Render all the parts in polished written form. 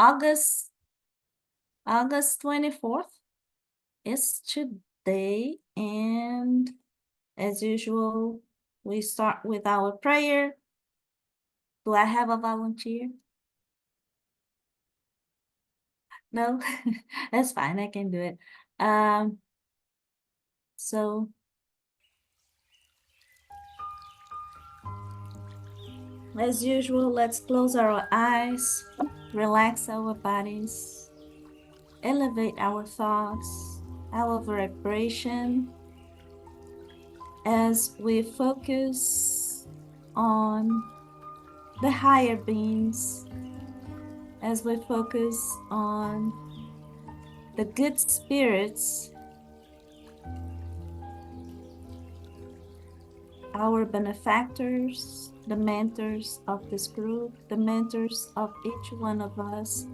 August 24th is today, and as usual, we start with our prayer. Do I have a volunteer? No, that's fine. I can do it. So as usual, let's close our eyes, relax our bodies, elevate our thoughts, our vibration as we focus on the higher beings, as we focus on the good spirits, our benefactors, the mentors of this group, the mentors of each one of us,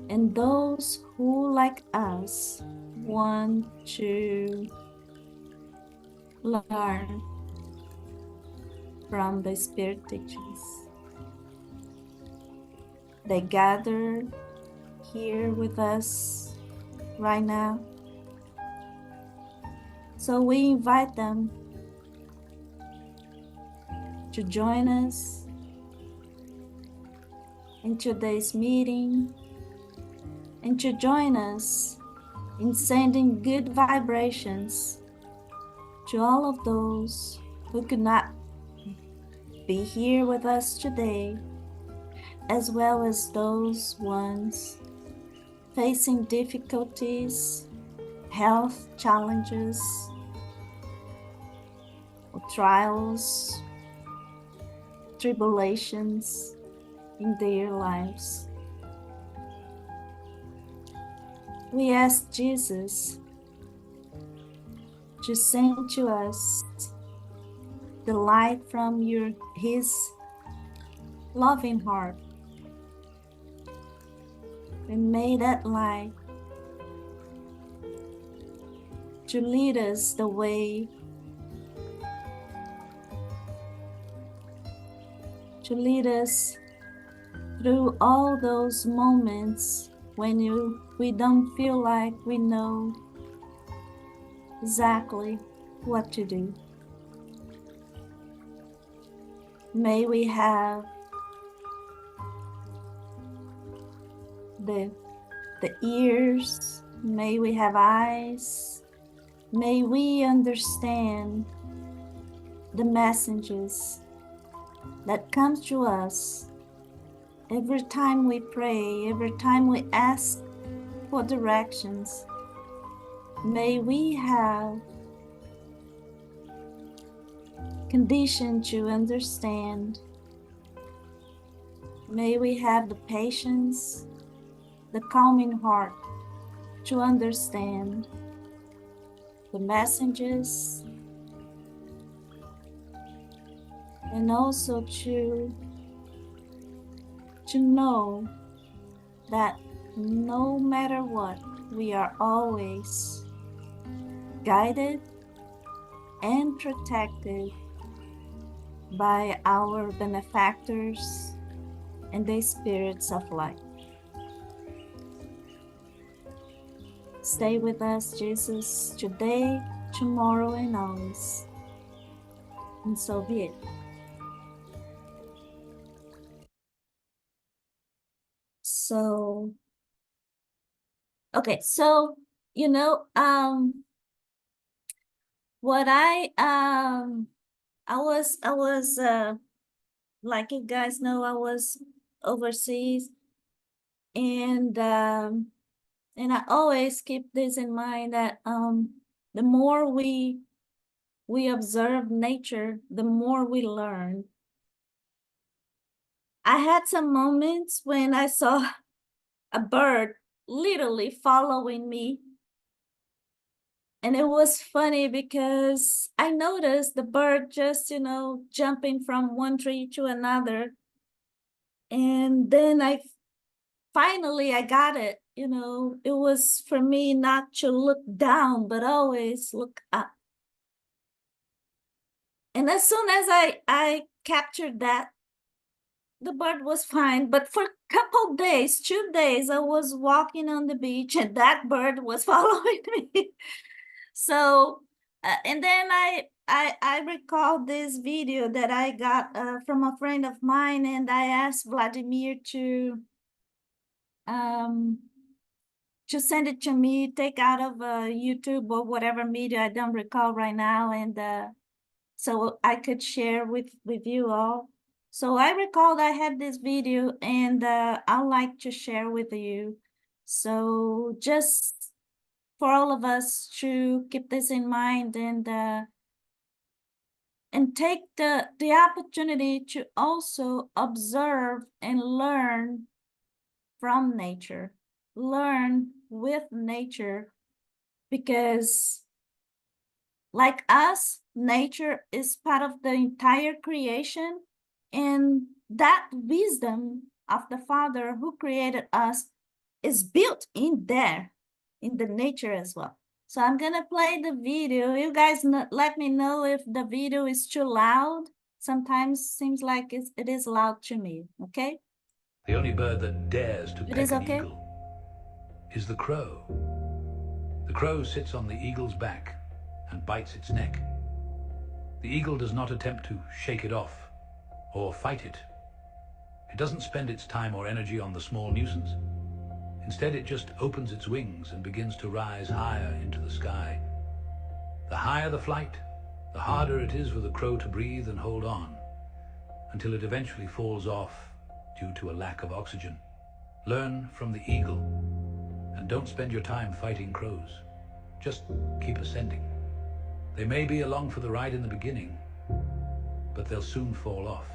and those who, like us, want to learn from the spirit teachings. They gather here with us right now. So we invite them to join us in today's meeting and to join us in sending good vibrations to all of those who could not be here with us today, as well as those ones facing difficulties, health challenges, or trials, tribulations in their lives. We ask Jesus to send to us the light from his loving heart, and may that light to lead us the way, to lead us through all those moments when we don't feel like we know exactly what to do. May we have the ears, may we have eyes, may we understand the messages that come to us every time we pray, every time we ask for directions. May we have condition to understand. May we have the patience, the calming heart to understand the messages, and also to know that no matter what, we are always guided and protected by our benefactors and the spirits of light. Stay with us, Jesus, today, tomorrow, and always. And so be it. So, okay, so, what I was, like you guys know, I was overseas, and I always keep this in mind that the more we observe nature, the more we learn. I had some moments when I saw a bird literally following me. And it was funny because I noticed the bird just, jumping from one tree to another. And then I got it. It was for me not to look down, but always look up. And as soon as I captured that, the bird was fine, but for a couple days, 2 days, I was walking on the beach and that bird was following me. So, and then I recall this video that I got from a friend of mine, and I asked Vladimir um, to send it to me, take out of YouTube or whatever media, I don't recall right now, and so I could share with you all. So I recalled I had this video, and I'd like to share with you. So just for all of us to keep this in mind, and take the opportunity to also observe and learn from nature, learn with nature, because like us, nature is part of the entire creation, and that wisdom of the Father who created us is built in there, in the nature as well. So I'm gonna play the video. You guys let me know if the video is too loud. Sometimes seems like it is loud to me, okay? The only bird that dares to It peck is an okay? eagle is the crow. The crow sits on the eagle's back and bites its neck. The eagle does not attempt to shake it off or fight it. It doesn't spend its time or energy on the small nuisance. Instead, it just opens its wings and begins to rise higher into the sky. The higher the flight, the harder it is for the crow to breathe and hold on, until it eventually falls off due to a lack of oxygen. Learn from the eagle, and don't spend your time fighting crows. Just keep ascending. They may be along for the ride in the beginning, but they'll soon fall off.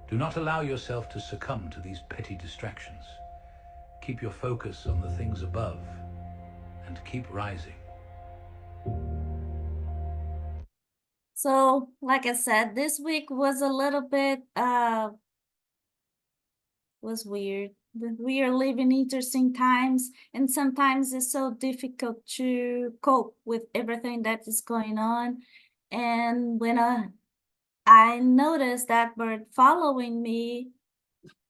Do not allow yourself to succumb to these petty distractions. Keep your focus on the things above and keep rising. So, like I said, this week was a little bit was weird. We are living interesting times, and sometimes it's so difficult to cope with everything that is going on. And when I noticed that bird following me,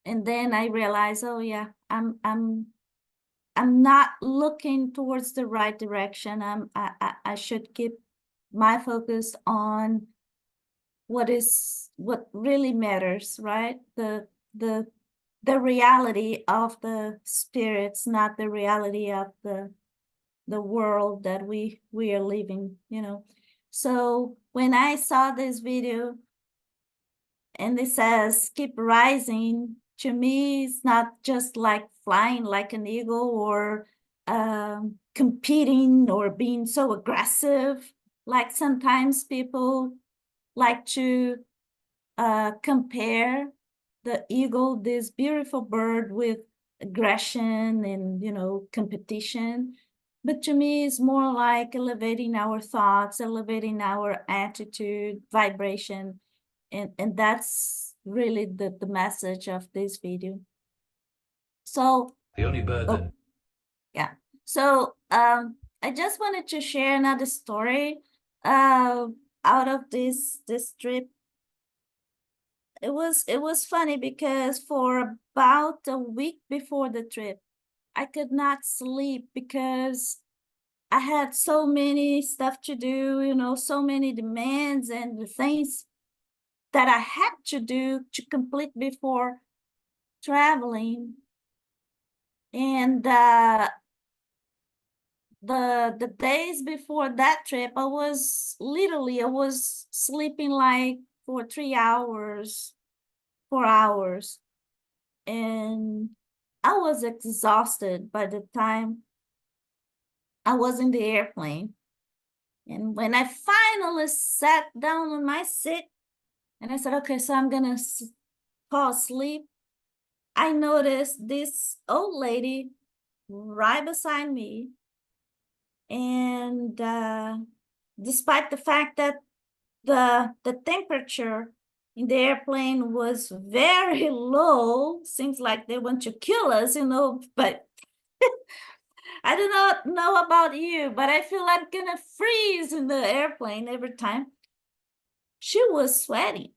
and then I realized, oh yeah, I'm not looking towards the right direction. I should keep my focus on what really matters, right? The reality of the spirits, not the reality of the world that we are living, you know. So when I saw this video and it says keep rising, to me it's not just like flying like an eagle or competing or being so aggressive, like sometimes people like to compare the eagle, this beautiful bird, with aggression and, you know, competition. But to me, it's more like elevating our thoughts, elevating our attitude, vibration. And that's really the message of this video. So, The only bird that... yeah. So I just wanted to share another story out of this trip. It was funny because for about a week before the trip, I could not sleep because I had so many stuff to do, you know, so many demands and the things that I had to do to complete before traveling. And the days before that trip, I was sleeping like for 3 hours, 4 hours. And I was exhausted by the time I was in the airplane. And when I finally sat down on my seat and I said, okay, so I'm gonna fall asleep, I noticed this old lady right beside me. And despite the fact that the temperature in the airplane was very low, seems like they want to kill us, you know, but I do not know about you, but I feel I'm gonna freeze in the airplane every time. She was sweating.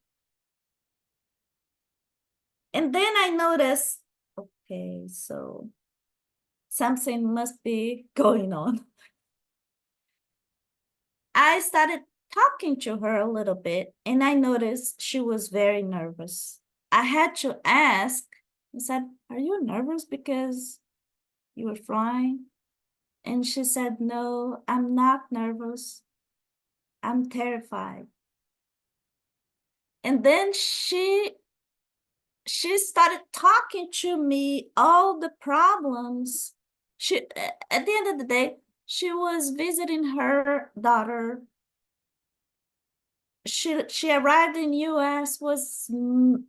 And then I noticed, okay, so something must be going on. I started talking to her a little bit, and I noticed she was very nervous. I had to ask, I said, are you nervous because you were flying? And she said, no, I'm not nervous. I'm terrified. And then she started talking to me all the problems. She, at the end of the day, she was visiting her daughter. She arrived in US was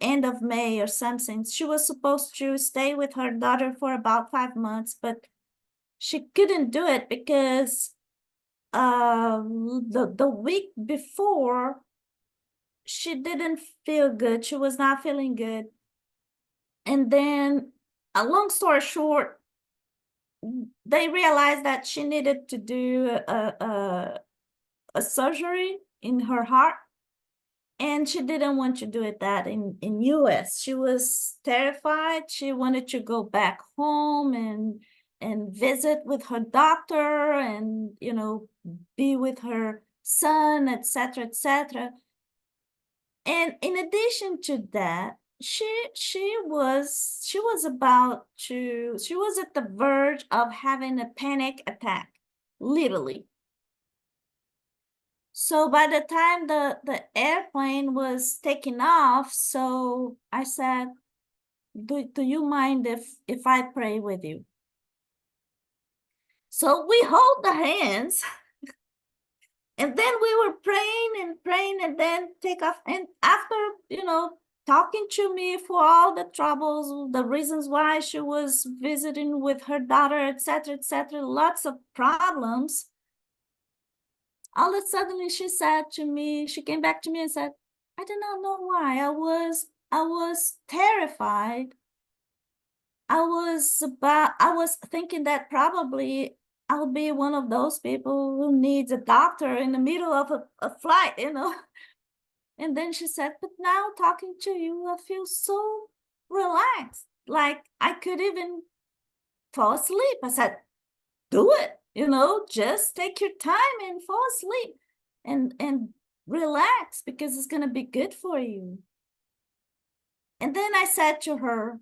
end of May or something. She was supposed to stay with her daughter for about 5 months, but she couldn't do it because the week before she didn't feel good. She was not feeling good. And then, a long story short, they realized that she needed to do a surgery in her heart, and she didn't want to do it that in US. She was terrified. She wanted to go back home and visit with her doctor and, you know, be with her son, etc., etc. And in addition to that, she was at the verge of having a panic attack, literally. So by the time the airplane was taking off, so I said, do you mind if I pray with you? So we hold the hands, and then we were praying and then take off. And after, you know, talking to me for all the troubles, the reasons why she was visiting with her daughter, etc., etc., lots of problems, all of a sudden she said to me, she came back to me and said, I do not know why. I was terrified. I was thinking that probably I'll be one of those people who needs a doctor in the middle of a flight, you know. And then she said, but now talking to you, I feel so relaxed. Like I could even fall asleep. I said, do it, you know, just take your time and fall asleep and relax, because it's going to be good for you. And then I said to her,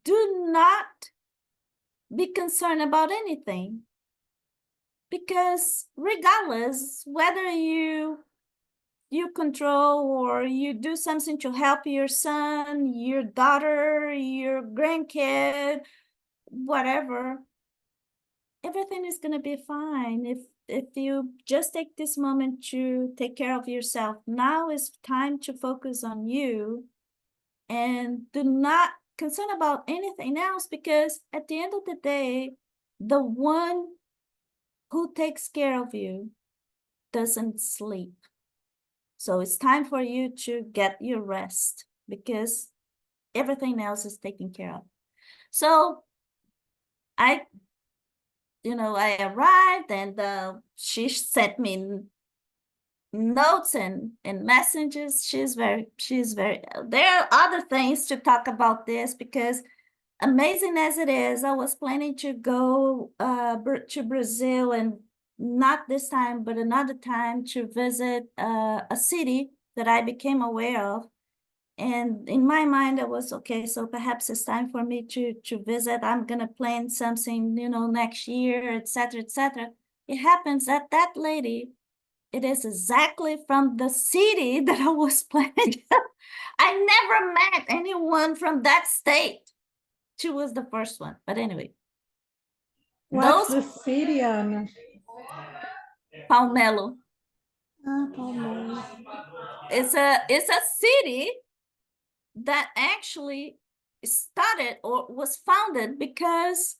do not be concerned about anything, because regardless whether you control or you do something to help your son, your daughter, your grandkid, whatever, everything is going to be fine if you just take this moment to take care of yourself. Now is time to focus on you and do not concern about anything else, because at the end of the day, the one who takes care of you doesn't sleep. So it's time for you to get your rest, because everything else is taken care of. So I arrived, and she sent me notes and messages. She's very, there are other things to talk about this, because amazing as it is, I was planning to go to Brazil, and not this time, but another time, to visit a city that I became aware of. And in my mind, I was, okay, so perhaps it's time for me to visit. I'm going to plan something, you know, next year, etc., etc. It happens that that lady, it is exactly from the city that I was planning. I never met anyone from that state. She was the first one. But anyway. What's the city, Anna? Palmelo. Palmelo. It's a city that actually started or was founded because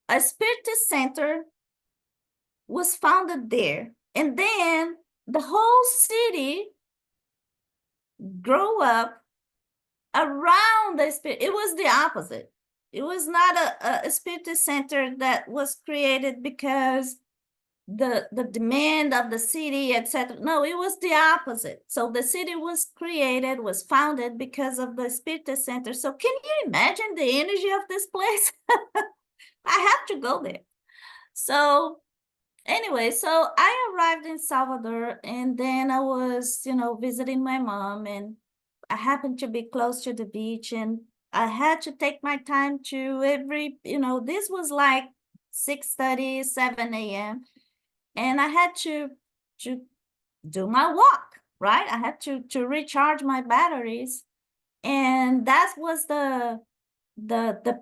a Spiritist center was founded there. And then the whole city grew up around the Spirit. It was the opposite. It was not a Spiritist center that was created because the demand of the city, etc. No, it was the opposite. So the city was created, was founded because of the Spiritist Center. So can you imagine the energy of this place? I have to go there. So anyway, so I arrived in Salvador, and then I was, visiting my mom, and I happened to be close to the beach, and I had to take my time to this was like 6:30, 7 a.m. And I had to do my walk, right? I had to recharge my batteries. And that was the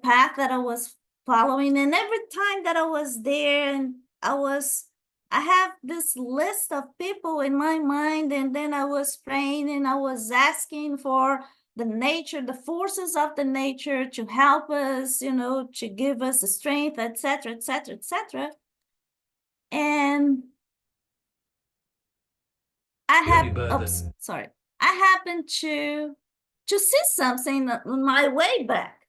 path that I was following. And every time that I was there, and I have this list of people in my mind, and then I was praying and I was asking for the nature, the forces of the nature to help us, to give us the strength, etc., etc., etc. And I happened to see something on my way back.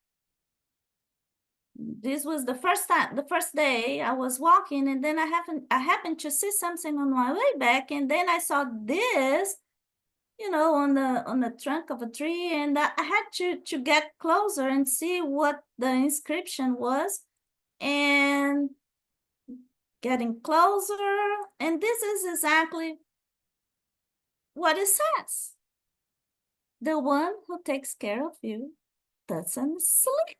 This was the first day I was walking, and then I happened to see something on my way back, and then I saw this, on the trunk of a tree, and I had to get closer and see what the inscription was, and getting closer, and this is exactly what it says. The one who takes care of you doesn't sleep.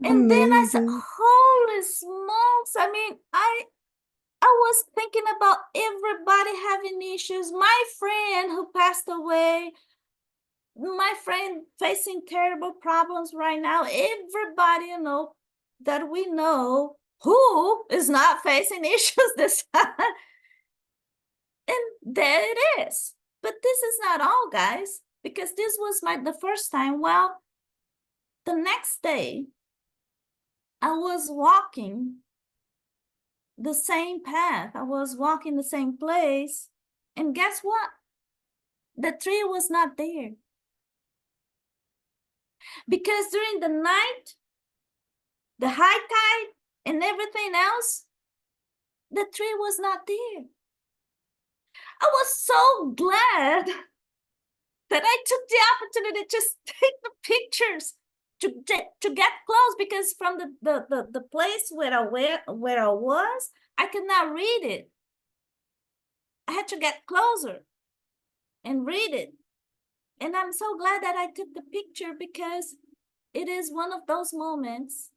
And then I said, holy smokes. I mean, I was thinking about everybody having issues. My friend who passed away, my friend facing terrible problems right now, everybody, that we know who is not facing issues this time. And there it is. But this is not all, guys, because this was the first time. Well, the next day, I was walking the same path. I was walking the same place. And guess what? The tree was not there. Because during the night, the high tide and everything else, the tree was not there. I was so glad that I took the opportunity to just take the pictures, to get close, because from the place where I was, I could not read it. I had to get closer and read it. And I'm so glad that I took the picture, because it is one of those moments,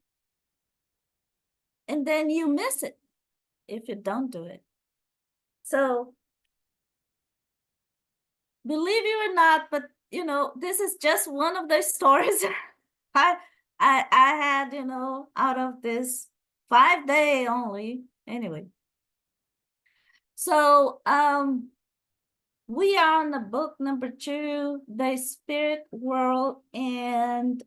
and then you miss it if you don't do it. So believe you or not, but this is just one of those stories I had, out of this 5-day only. Anyway, so we are on the book number 2, the Spirit World, and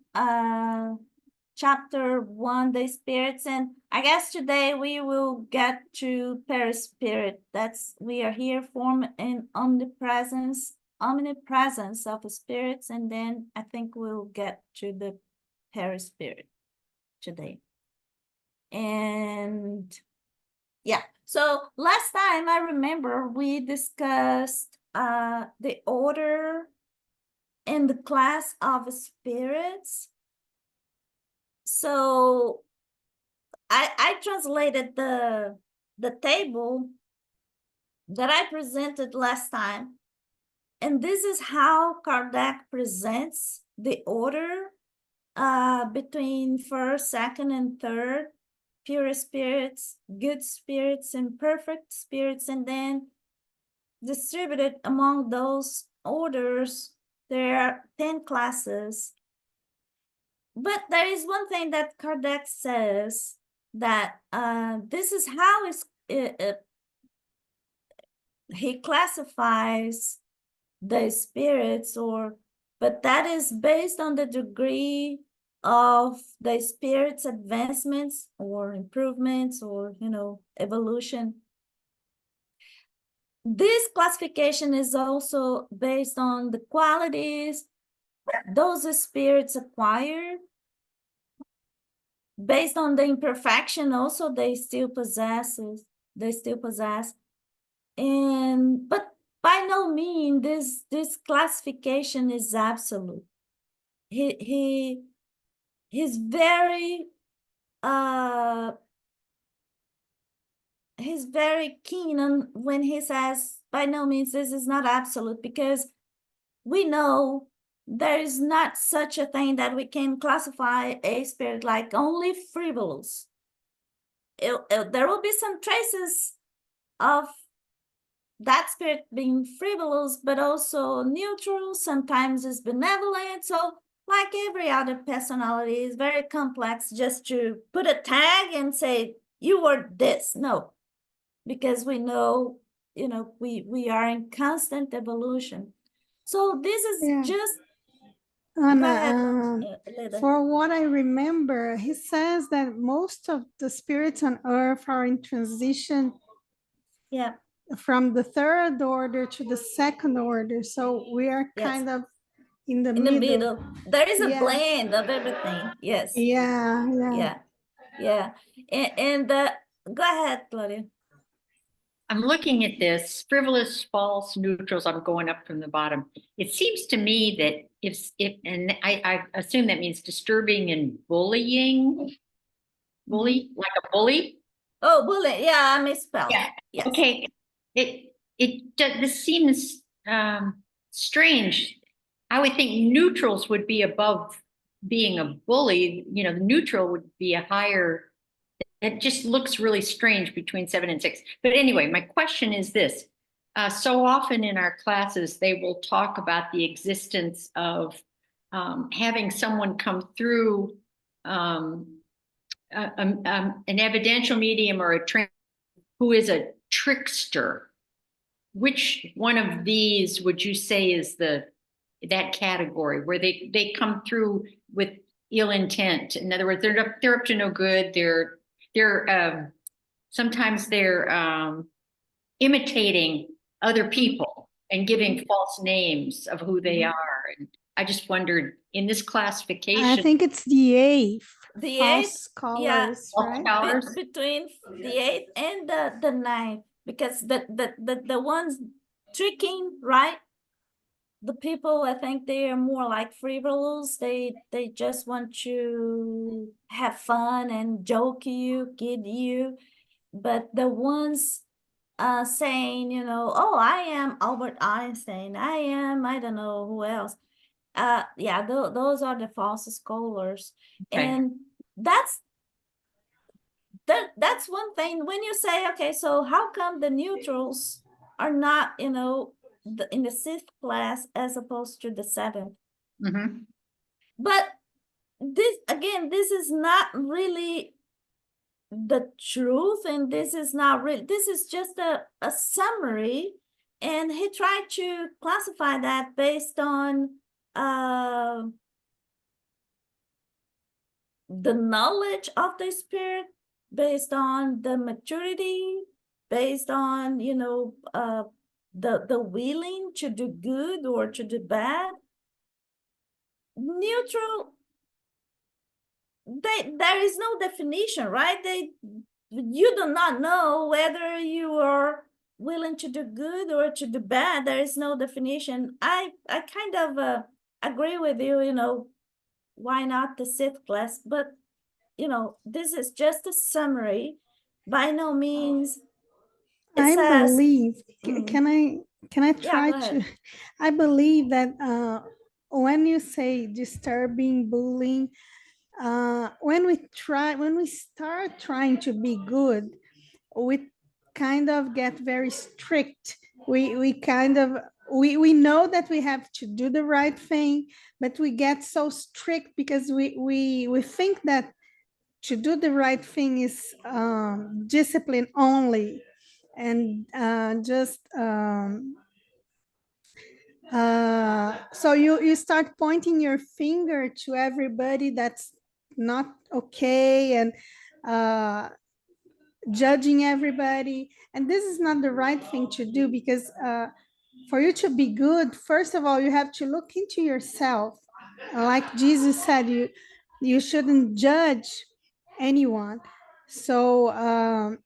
chapter 1, the spirits. And I guess today we will get to perispirit. We are here from an omnipresence of spirits, and then I think we'll get to the perispirit today. And yeah, so last time I remember we discussed the order and the class of spirits. So I translated the table that I presented last time, and this is how Kardec presents the order between first, second, and third: pure spirits, good spirits, and perfect spirits. And then distributed among those orders, there are 10 classes. But there is one thing that Kardec says, that this is how he classifies the spirits, but that is based on the degree of the spirit's advancements or improvements, or evolution. This classification is also based on the qualities those spirits acquire, based on the imperfection also they still possess, they still possess. And but by no means this classification is absolute. He's very he's very keen on when he says by no means this is not absolute, because we know there is not such a thing that we can classify a spirit like only frivolous. There will be some traces of that spirit being frivolous, but also neutral, sometimes is benevolent. So like every other personality, is very complex just to put a tag and say, you were this. No, because we know, we are in constant evolution. So this is just, Anna, for what I remember, he says that most of the spirits on earth are in transition from the third order to the second order. So we are kind of in the middle. There is a blend of everything. Yes. Yeah. And go ahead, Claudia. I'm looking at this frivolous, false, neutrals. I'm going up from the bottom. It seems to me that and I assume that means disturbing and bullying. Bully, like a bully. Oh, bully. Yeah, I misspelled. Yeah. Yes. Okay. This seems strange. I would think neutrals would be above being a bully. The neutral would be a higher. It just looks really strange between 7 and 6. But anyway, my question is this. So often in our classes, they will talk about the existence of having someone come through an evidential medium or a trainer who is a trickster. Which one of these would you say is that category where they come through with ill intent? In other words, they're up to no good. Sometimes they're imitating other people and giving false names of who they are. And I just wondered, in this classification, I think it's the 8th. The false 8th, scholars, right? Scholars. Between the 8th and the 9th, because the ones tricking, right? The people, I think they are more like frivolous. They just want to have fun and joke you, kid you. But the ones saying, oh, I am Albert Einstein, I don't know who else. Those are the false scholars. Okay. And that's one thing. When you say, okay, so how come the neutrals are not, in the 6th class as opposed to the 7th? Mm-hmm. But this is not really the truth, and this is not really, this is just a summary, and he tried to classify that based on the knowledge of the spirit, based on the maturity, based on the willing to do good or to do bad. Neutral, there is no definition, right? You do not know whether you are willing to do good or to do bad. There is no definition. I kind of agree with you, why not the 6th class? But this is just a summary. By no means I says, believe, can I try to, I believe that when you say disturbing, bullying, when we start trying to be good, we kind of get very strict. We kind of, we know that we have to do the right thing, but we get so strict because we think that to do the right thing is discipline only, and so you start pointing your finger to everybody that's not okay, and judging everybody. And this is not the right thing to do, because for you to be good, first of all, you have to look into yourself. Like Jesus said, you shouldn't judge anyone. So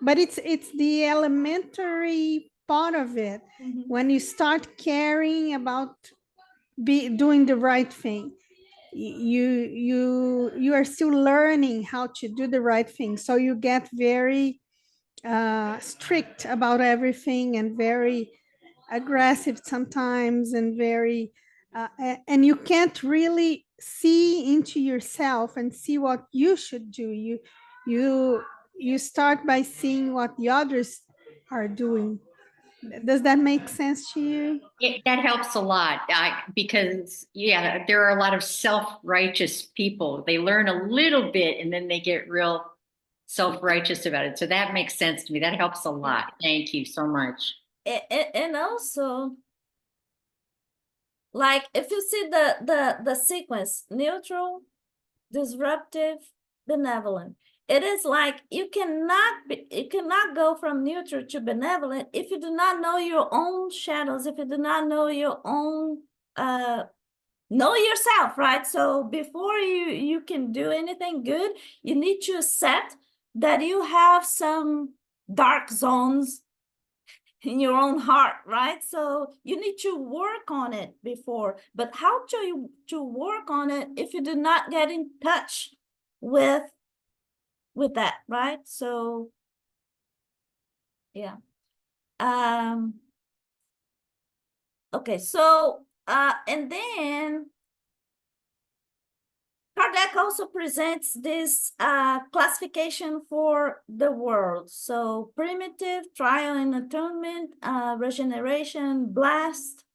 but it's the elementary part of it. When you start caring about doing the right thing, you are still learning how to do the right thing, so you get very strict about everything and very aggressive sometimes and very and you can't really see into yourself and see what you should do. You start by seeing what the others are doing. Does that make sense to you? That helps a lot because, yeah, there are a lot of self-righteous people. They learn a little bit and then they get real self-righteous about it. So that makes sense to me. That helps a lot. Thank you so much. And also, like, if you see the sequence, neutral, disruptive, benevolent, it is like you cannot go from neutral to benevolent if you do not know your own shadows, if you do not know your own know yourself, right? So before you can do anything good, you need to accept that you have some dark zones in your own heart, right? So you need to work on it before. But how to work on it if you do not get in touch with that, right? So yeah. Okay, so and then Kardec also presents this classification for the world. So primitive, trial and atonement, regeneration, blessed,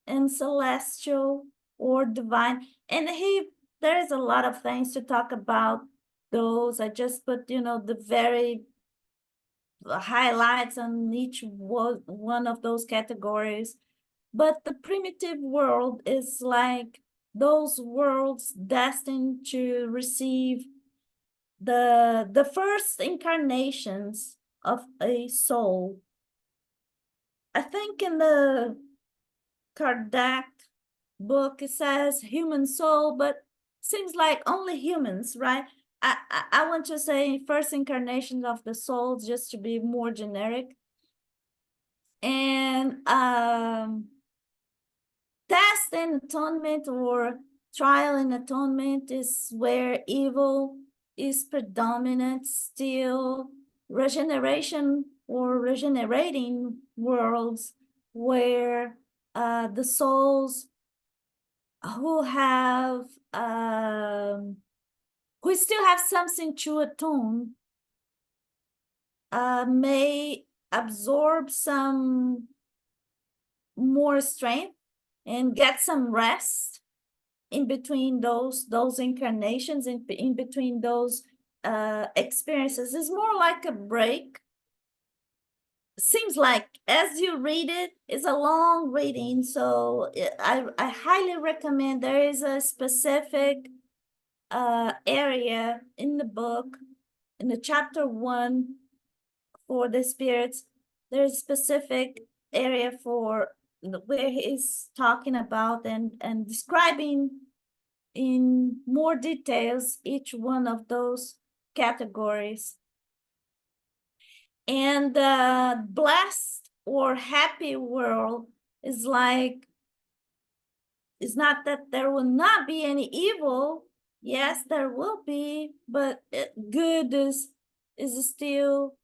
and celestial or divine. And there's a lot of things to talk about those. I just put, the very highlights on each one of those categories. But the primitive world is like those worlds destined to receive the first incarnations of a soul. I think in the Kardec book it says human soul, but seems like only humans, right? I want to say first incarnation of the souls just to be more generic. And test and atonement or trial and atonement is where evil is predominant still. Regeneration or regenerating worlds where the souls who have who still have something to atone may absorb some more strength and get some rest in between those incarnations, in between those experiences. It's more like a break. Seems like as you read it, it's a long reading, so I highly recommend. There is a specific area in the book, in the chapter 1 for the spirits. There's a specific area for where he's talking about and describing in more details each one of those categories. And the blessed or happy world is like, it's not that there will not be any evil. Yes, there will be, but good is still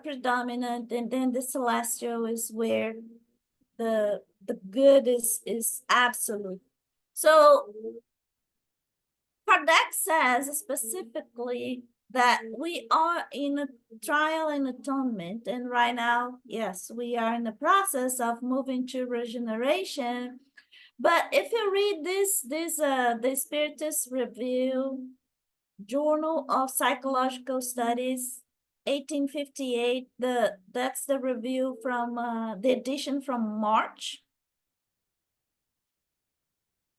predominant. And then the celestial is where the good is absolute. So Kardec says specifically that we are in a trial and atonement, and right now, yes, we are in the process of moving to regeneration. But if you read the Spiritist Review, Journal of Psychological Studies, 1858, that's the review from the edition from March.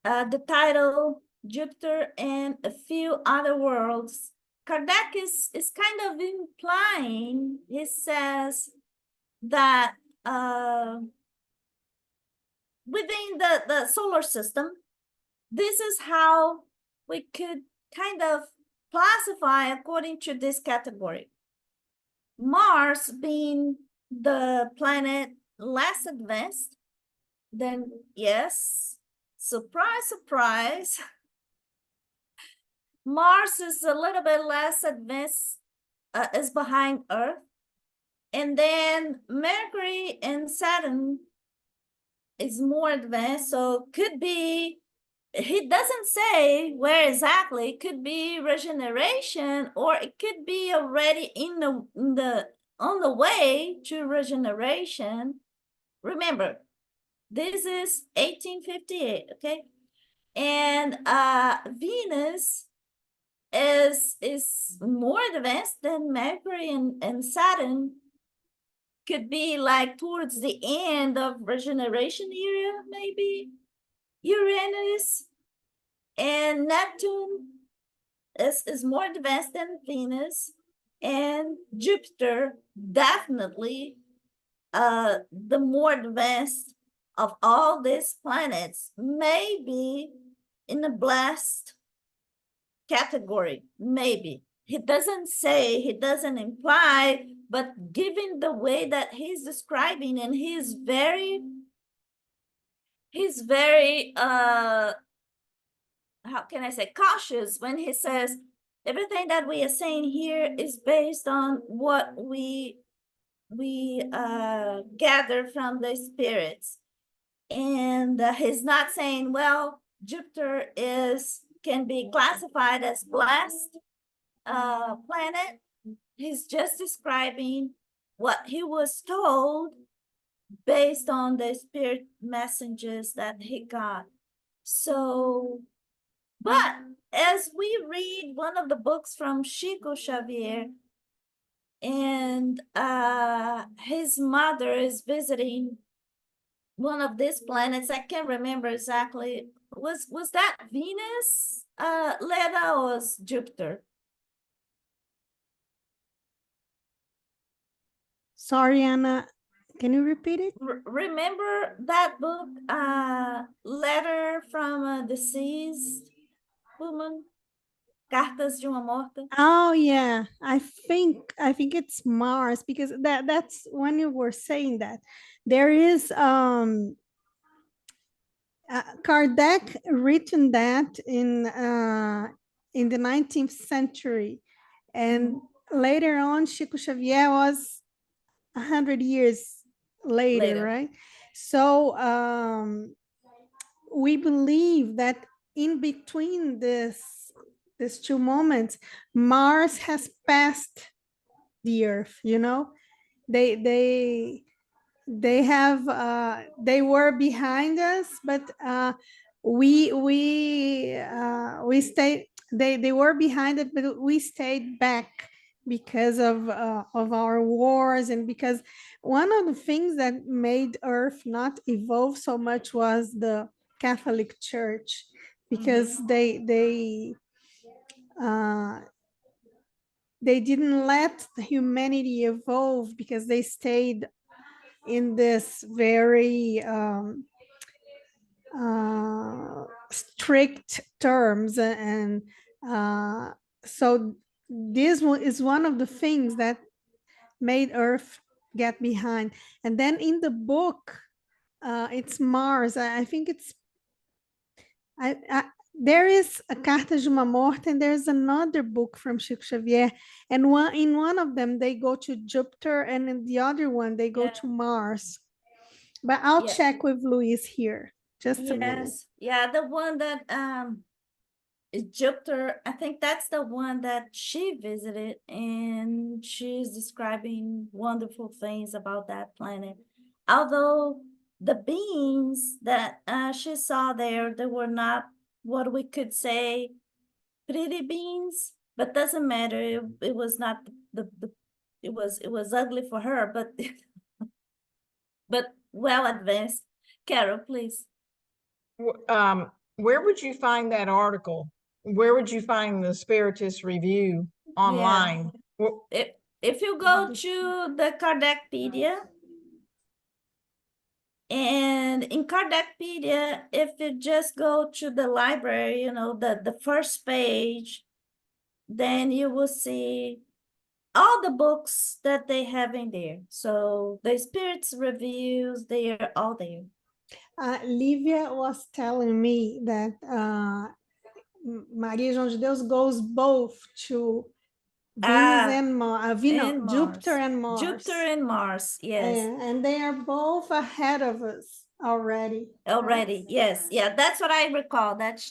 The title, Jupiter and a Few Other Worlds. Kardec is kind of implying, he says that within the solar system, this is how we could kind of classify according to this category. Mars being the planet less advanced, then yes, surprise, surprise, Mars is a little bit less advanced, is behind Earth. And then Mercury and Saturn is more advanced, so could be, he doesn't say where exactly. It could be regeneration, or it could be already on the way to regeneration. Remember, this is 1858, okay? And Venus is more advanced than Mercury and Saturn. Could be like towards the end of regeneration era, maybe. Uranus and Neptune is more advanced than Venus, and Jupiter definitely the more advanced of all these planets, maybe in the blessed category, maybe. He doesn't say, he doesn't imply, but given the way that he's describing, and he's very how can I say, cautious when he says everything that we are saying here is based on what we gather from the spirits. And he's not saying, well, Jupiter can be classified as blessed planet. He's just describing what he was told based on the spirit messages that he got. So, but as we read one of the books from Chico Xavier, and his mother is visiting one of these planets, I can't remember exactly. Was that Venus, Leda, or was Jupiter? Sorry, Anna, can you repeat it? Remember that book, Letter from a Deceased Woman? Cartas de uma Morta? Oh yeah, I think it's Mars, because that's when you were saying that there is Kardec written that in the 19th century, and later on Chico Xavier was 100 years later, right? So we believe that in between these two moments, Mars has passed the Earth. You know, they have they were behind us, but we stayed. They were behind it, but we stayed back because of our wars, and because one of the things that made Earth not evolve so much was the Catholic Church, because they didn't let humanity evolve, because they stayed in this very strict terms, and so this is one of the things that made Earth get behind. And then in the book, it's Mars. I think it's there is a Carta de uma Morta, and there's another book from Chico Xavier, and in one of them they go to Jupiter, and in the other one they go to Mars. But I'll check with Luis here. Just a minute. Yeah, the one that Jupiter, I think that's the one that she visited, and she's describing wonderful things about that planet. Although the beings that she saw there, they were not what we could say pretty beings, but doesn't matter. It was not it was ugly for her, but but well advanced. Carol, please. Where would you find that article? Where would you find the Spiritist review online? Yeah. If you go to the Kardecpedia, and in Kardecpedia, if you just go to the library, you know, the first page, then you will see all the books that they have in there. So the spirits reviews, they are all there. Lívia was telling me that Maria João de Deus goes both to Venus and Mars, and Jupiter and Mars. Jupiter and Mars, yes. And they are both ahead of us already. Already, right? yes. Yeah, that's what I recall, that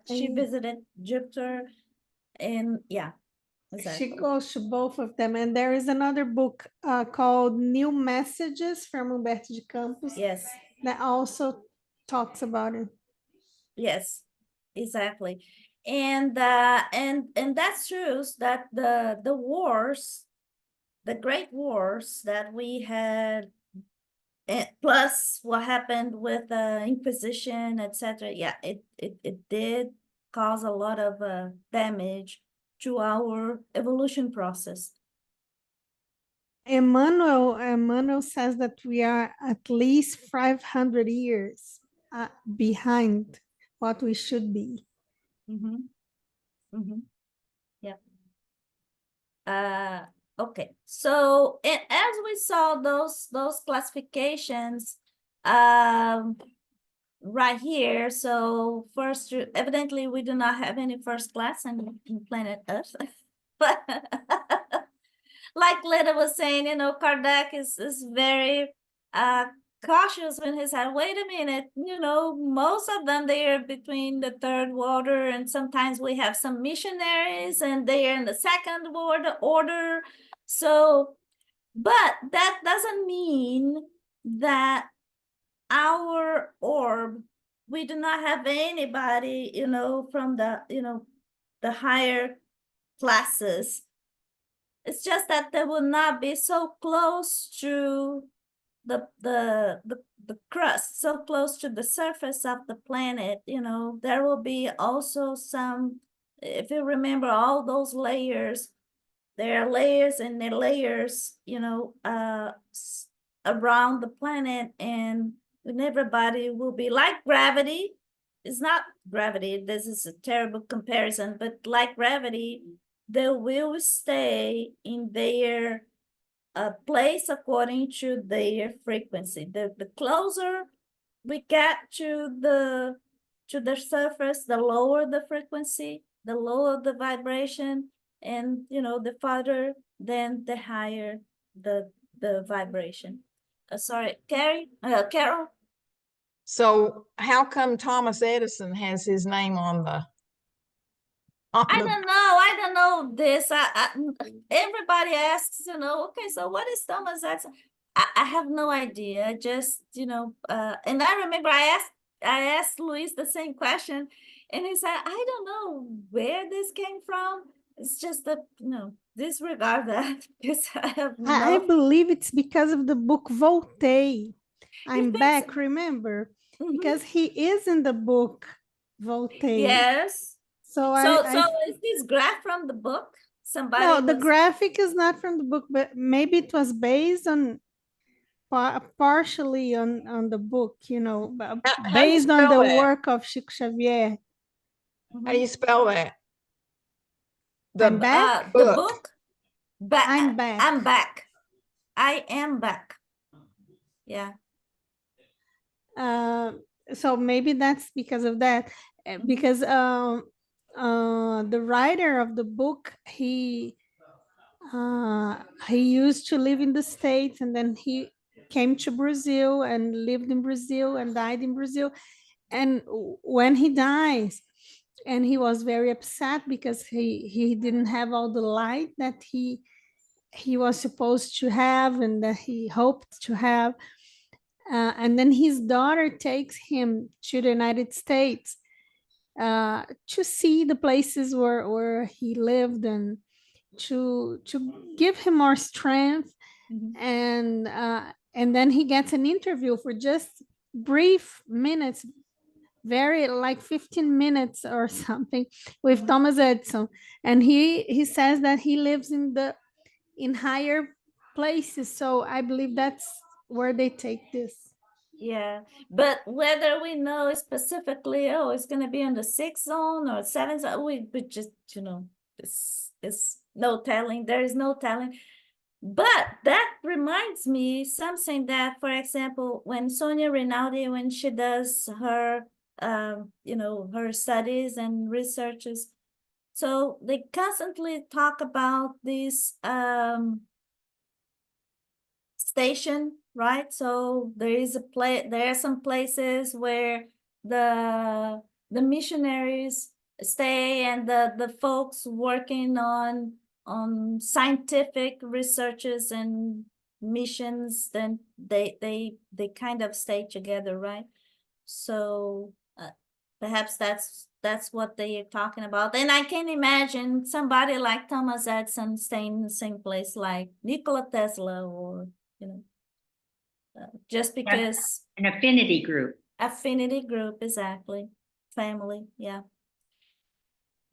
she visited Jupiter, and yeah. Exactly. She goes to both of them. And there is another book called New Messages from Humberto de Campos. Yes. That also talks about it. Yes, exactly. And that's true, that the wars, the great wars that we had, plus what happened with the Inquisition, etc. Yeah, it did cause a lot of damage to our evolution process. Emmanuel says that we are at least 500 years behind what we should be. Yeah. Okay, so as we saw those classifications right here, so first, evidently we do not have any first class in planet Earth. But like Leda was saying, Kardec is very cautious when he said, wait a minute, most of them, they are between the third order, and sometimes we have some missionaries and they are in the second order. So, but that doesn't mean that our orb, we do not have anybody, from the higher classes. It's just that they will not be so close to the crust, so close to the surface of the planet. There will be also some, if you remember all those layers, there are layers and there are layers, around the planet, and everybody will be like gravity. It's not gravity, this is a terrible comparison, but like gravity, they will stay in their place according to their frequency. The closer we get to the surface, the lower the frequency, the lower the vibration, and the farther, then the higher the vibration. Sorry, Carol. So how come Thomas Edison has his name on the? I don't know this. Everybody asks, okay, so what is Thomas Edison? I have no idea. Just, and I remember I asked Luis the same question, and he said, I don't know where this came from. It's just that, disregard that, because I believe it's because of the book Voltei. I'm back, remember? Because he is in the book Voltei. Yes. So is this graph from the book? No, the graphic is not from the book, but maybe it was based on partially on the book, based on the work of Chico Xavier. How do you spell that? The back? The book? I'm back. I'm back. I am back. Yeah. So maybe that's because of that, because the writer of the book, he used to live in the States, and then he came to Brazil and lived in Brazil and died in Brazil. And when he dies, and he was very upset because he didn't have all the light that he was supposed to have and that he hoped to have. And then his daughter takes him to the United States to see the places where he lived, and to give him more strength. And then he gets an interview for just brief minutes, very like 15 minutes or something, with Thomas Edison. And he says that he lives in higher places. So I believe that's where they take this. Yeah, but whether we know specifically, it's going to be in the 6th zone or 7th zone, we just, this is no telling. There is no telling. But that reminds me something that, for example, when Sonia Rinaldi, when she does her, her studies and researches, so they constantly talk about this station, right? So there are some places where the missionaries stay, and the folks working on scientific researches and missions, then they kind of stay together, right? So perhaps that's what they are talking about. And I can imagine somebody like Thomas Edison staying in the same place like Nikola Tesla, or just because an affinity group. Exactly. Family, yeah.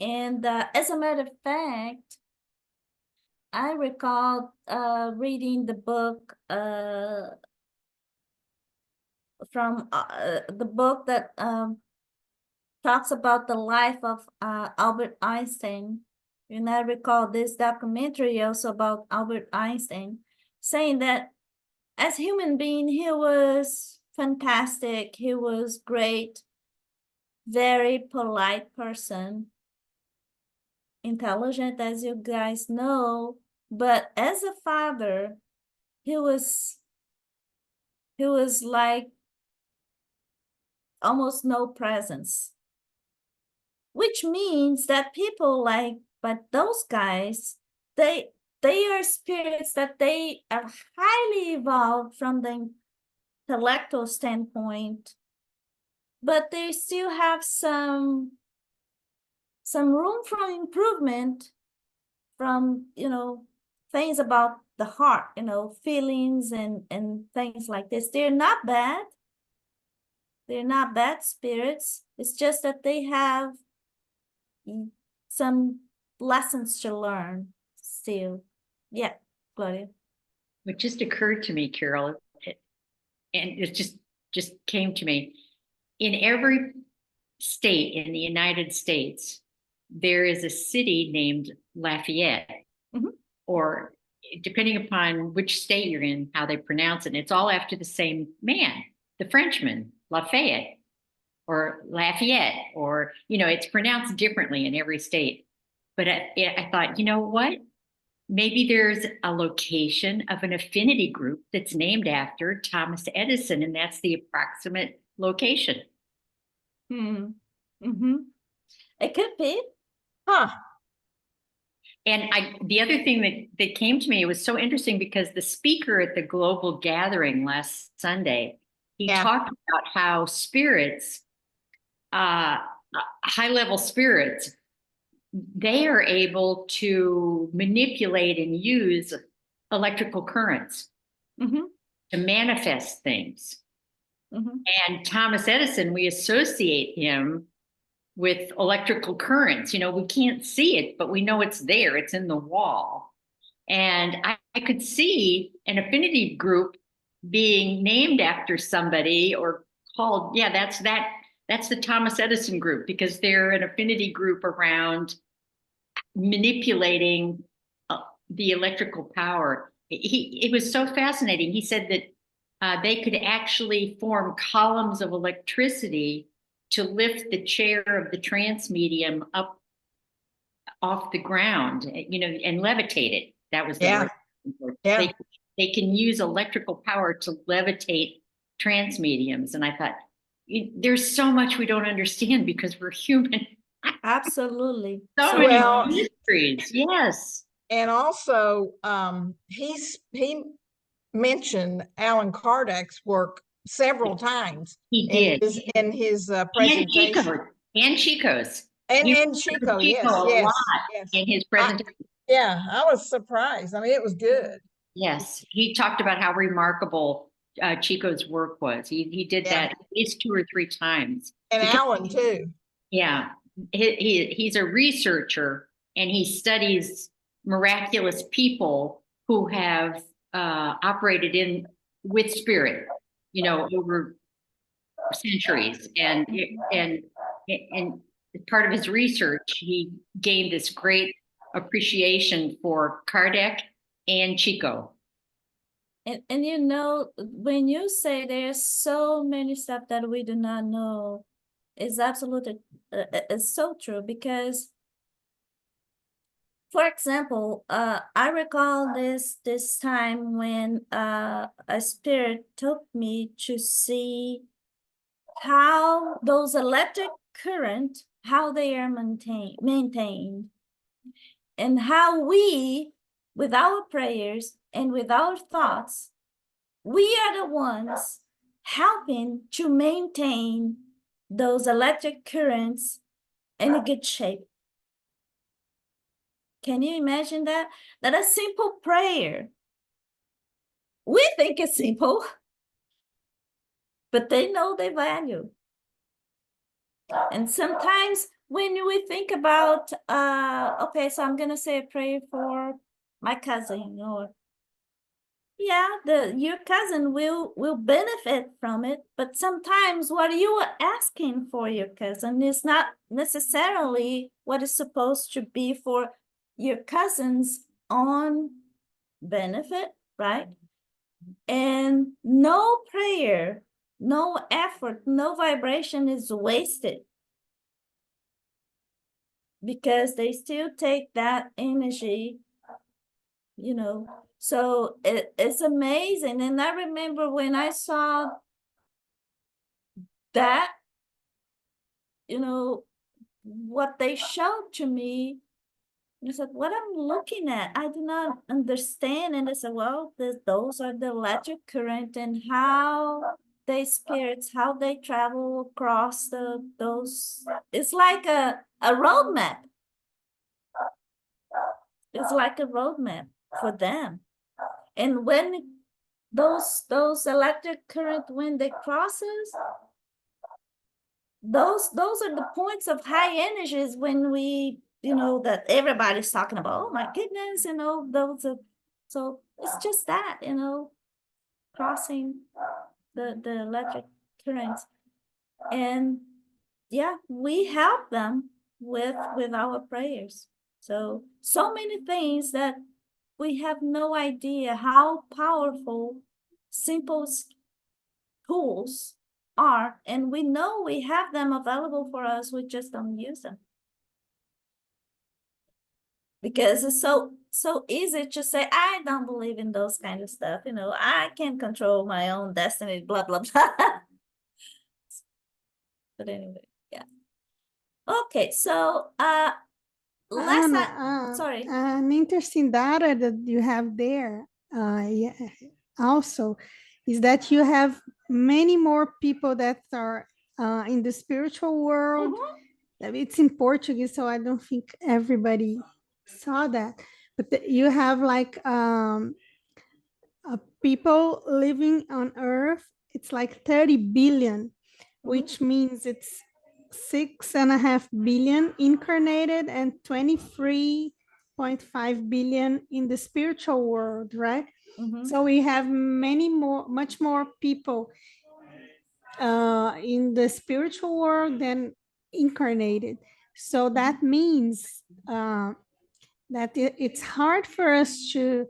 And as a matter of fact, I recall reading the book from the book that talks about the life of Albert Einstein. And I recall this documentary also about Albert Einstein, saying that as human being, he was fantastic. He was great, very polite person, intelligent, as you guys know. But as a father, he was like almost no presence, which means that people like, but those guys, they are spirits that they are highly evolved from the intellectual standpoint, but they still have some room for improvement from things about the heart, feelings and things like this. They're not bad spirits. It's just that they have some lessons to learn still. Yeah, Claudia. What just occurred to me, Carol, and it just came to me, in every state in the United States, there is a city named Lafayette, or depending upon which state you're in, how they pronounce it. It's all after the same man, the Frenchman, Lafayette, or Lafayette, or, it's pronounced differently in every state. But I thought, you know what? Maybe there's a location of an affinity group that's named after Thomas Edison, and that's the approximate location. It could be. Huh. And the other thing that came to me, it was so interesting because the speaker at the global gathering last Sunday, he talked about how spirits, high-level spirits, they are able to manipulate and use electrical currents to manifest things. And Thomas Edison, we associate him with electrical currents. We can't see it, but we know it's there. It's in the wall. And I could see an affinity group being named after somebody, or called, that's the Thomas Edison group, because they're an affinity group around manipulating the electrical power. It was so fascinating. He said that they could actually form columns of electricity to lift the chair of the trance medium up off the ground, and levitate it. That was the word. Yeah. They can use electrical power to levitate trance mediums. And I thought, there's so much we don't understand because we're human. Absolutely. So many mysteries. Yes. And also, he mentioned Allan Kardec's work several times. He did in his presentation. And Chico's. And Chico, yes, in his presentation. I was surprised. I mean, it was good. Yes, he talked about how remarkable Chico's work was. He did that at least 2 or 3 times. And Allan too. Yeah, he's a researcher, and he studies miraculous people who have operated with spirit, over centuries. And part of his research, he gained this great appreciation for Kardec and Chico. And you know, when you say there's so many stuff that we do not know, it's absolutely it's so true, because for example, I recall this time when a spirit took me to see how those electric current, how they are maintained, and how we, with our prayers and with our thoughts, we are the ones helping to maintain those electric currents in a good shape. Can you imagine that? That a simple prayer, we think it's simple, but they know the value. And sometimes when we think about, okay, so I'm gonna say a prayer for my cousin, or yeah, your cousin will benefit from it, but sometimes what you are asking for your cousin is not necessarily what is supposed to be for your cousin's own benefit, right? And no prayer, no effort, no vibration is wasted, because they still take that energy, you know. So it's amazing. And I remember when I saw that, you know, what they showed to me, I said, what I'm looking at, I do not understand. And I said, well, those are the electric current, and how they spirits, how they travel across those. It's like a roadmap. It's like a roadmap for them. And when those electric current, when they crosses, those are the points of high energies, when we, you know, that everybody's talking about, oh my goodness, you know, those are, so it's just that, you know, crossing the electric currents. And yeah, we help them with our prayers. So many things that we have no idea how powerful simple tools are, and we know we have them available for us, we just don't use them, because it's so easy to say, I don't believe in those kind of stuff, you know, I can't control my own destiny, blah blah blah. But anyway, yeah. Okay, so sorry. An interesting data that you have there, yeah, also, is that you have many more people that are in the spiritual world. It's in Portuguese, so I don't think everybody saw that. But you have like people living on Earth. It's like 30 billion, which means it's 6.5 billion incarnated and 23.5 billion in the spiritual world, right? So we have much more people in the spiritual world than incarnated. So that means that it's hard for us to,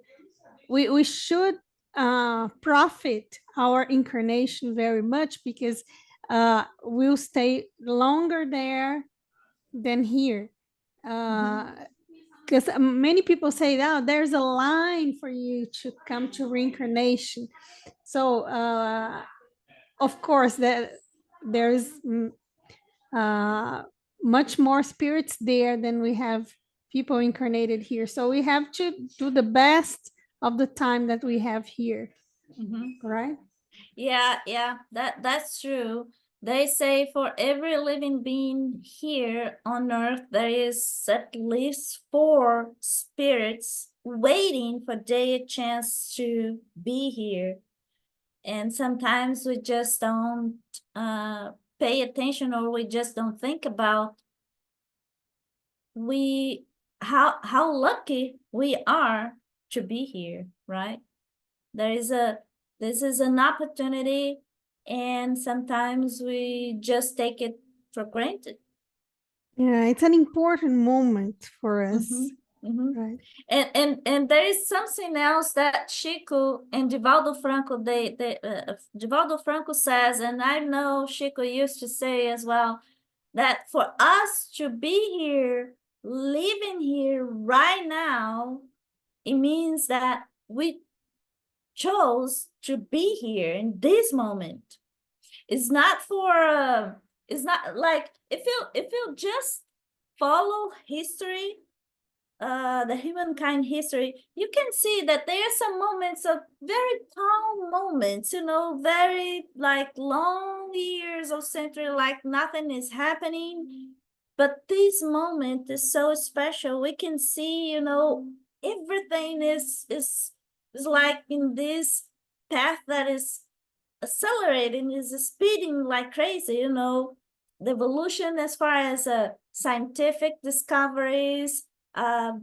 we should profit our incarnation very much, because we'll stay longer there than here. Because many people say, oh, there's a line for you to come to reincarnation. So of course there's much more spirits there than we have people incarnated here. So we have to do the best of the time that we have here, right? Yeah, that's true. They say for every living being here on Earth, there is at least 4 spirits waiting for their chance to be here. And sometimes we just don't pay attention, or we just don't think about how lucky we are to be here, right? This is an opportunity, and sometimes we just take it for granted. Yeah, it's an important moment for us. Right. And there is something else that Chico and Divaldo Franco, Divaldo Franco says, and I know Chico used to say as well, that for us to be here, living here right now, it means that we chose to be here in this moment. It's not for, it's not like, if you just follow history, the humankind history, you can see that there are some moments of very calm moments, you know, very like long years or century, like nothing is happening. But this moment is so special. We can see, you know, everything is like in this path that is accelerating, is speeding like crazy, you know, the evolution as far as scientific discoveries, the